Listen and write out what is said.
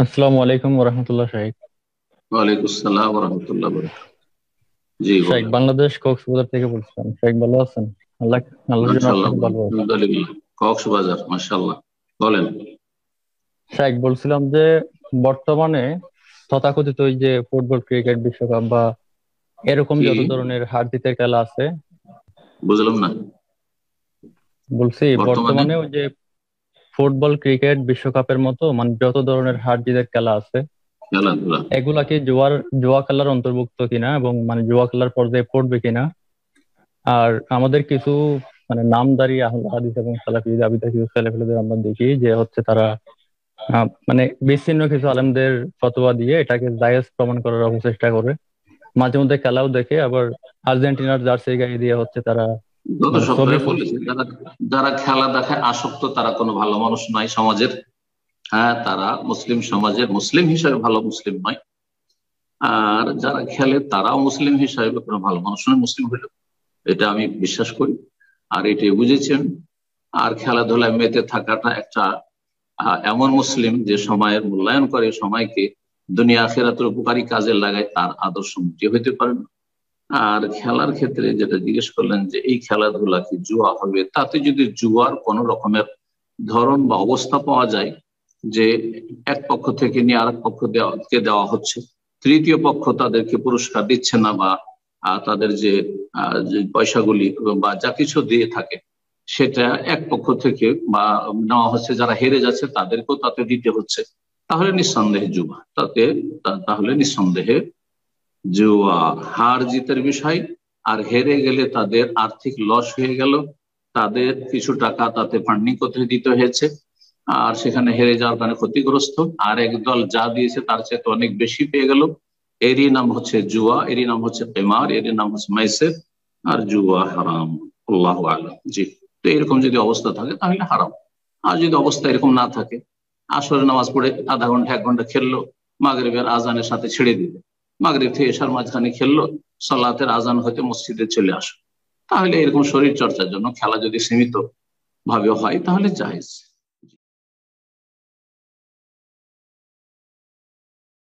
আসসালামু আলাইকুম ওরহামতুল্লাহ শাহিক। ওয়ালাইকুম আসসালাম ওয়া রাহমাতুল্লাহি ওয়া বারাকাতুহু। জি শাহিক বলেন। বাংলাদেশ কক্সবাজার থেকে বলছিলাম। শাহিক ভালো আছেন? আল্লাহ আল্লাহর জন্য মাশাআল্লাহ, আপনাকে ভালো আছে। আলহামদুলিল্লাহ। কক্সবাজার, মাশাআল্লাহ। বলেন। শাহিক বলছিলাম যে বর্তমানে তথাকথিত ওই যে ফুটবল ক্রিকেট বিশ্বকাপ বা এরকম কি? যত ধরনের হার জিতের খেলা আছে, বুঝলাম না। বলছি বর্তমানে বর্তমানে ওই যে ফুটবল ক্রিকেট বিশ্বকাপের মতো মানে যত ধরনের হার জিতের খেলা আছে খেলাধুলা। এগুলা কি জুয়া খেলার অন্তর্ভুক্ত কিনা এবং মানে জুয়া খেলার পর্যায়ে পড়বে কিনা? আর আমাদের কিছু মানে নামধারী আহলে হাদিস এবং সালাফি দাবিদার কিছু ছেলেপেলেদের আমরা দেখি যে হচ্ছে তারা মানে বিচ্ছিন্ন কিছু আলেমদের ফতোয়া দিয়ে এটাকে জায়েজ প্রমাণ করার অপচেষ্টা করে। মাঝে মধ্যে খেলাও দেখে, আবার আর্জেন্টিনার জার্সি গায়ে দিয়ে হচ্ছে তারা গত মানে ছবি সপ্তাহে পোস্ট। বলেছি, যারা যারা খেলা দেখায় আসক্ত তারা কোনো ভালো মানুষ নয় সমাজের। হ্যাঁ, তারা মুসলিম সমাজের মুসলিম হিসেবে ভালো মুসলিম নয়। আর যারা খেলে তারাও মুসলিম হিসাবে কোনো ভালো মানুষ নয় মুসলিম হইল, এটা আমি বিশ্বাস করি। আর এটাই বুঝেছেন। আর খেলাধুলায় মেতে থাকাটা একটা এমন মুসলিম যে সময়ের মূল্যায়ন করে, সময়কে দুনিয়া আখিরাতের উপকারী কাজে লাগায়, তার আদর্শ মুক্তি হইতে পারে না। আর খেলার ক্ষেত্রে যেটা জিজ্ঞেস করলেন যে এই খেলাধুলা কি জুয়া হবে, তাতে যদি জুয়ার কোন রকমের ধরন বা অবস্থা পাওয়া যায়, যে এক পক্ষ থেকে নিয়ে আরেক পক্ষ দেওয়া হচ্ছে, তৃতীয় পক্ষ তাদেরকে পুরস্কার দিচ্ছে না, বা তাদের যে পয়সাগুলি বা যা কিছু দিয়ে থাকে সেটা এক পক্ষ থেকে বা নেওয়া হচ্ছে, যারা হেরে যাচ্ছে তাদেরকেও তাতে দিতে হচ্ছে, তাহলে নিঃসন্দেহে জুয়া, তাহলে নিঃসন্দেহে জুয়া হার জিতের বিষয়। আর হেরে গেলে তাদের আর্থিক লস হয়ে গেল, তাদের কিছু টাকা তাতে ফান্ডিং করতে দিতে হয়েছে, আর সেখানে হেরে যাওয়ার কারণে ক্ষতিগ্রস্ত। আর একদল যা দিয়েছে তার চেয়ে তো অনেক বেশি পেয়ে গেল। এরই নাম হচ্ছে জুয়া, এরই নাম হচ্ছে কেমার, এরই নাম হচ্ছে মাইসের। আর জুয়া হারাম, আল্লাহু আ'লাম। জি। তো এরকম যদি অবস্থা থাকে তাহলে হারাম। আর যদি অবস্থা এরকম না থাকে, আসরের নামাজ পড়ে আধা ঘন্টা এক ঘন্টা খেললো, মাগরিবের আজানের সাথে ছেড়ে দিবে, মাগরিব থেকে এশার মাঝখানে খেললো, সালাতের আজান হতে মসজিদে চলে আসো, তাহলে এরকম শরীর চর্চার জন্য খেলা যদি সীমিত ভাবে হয় তাহলে জায়েজ।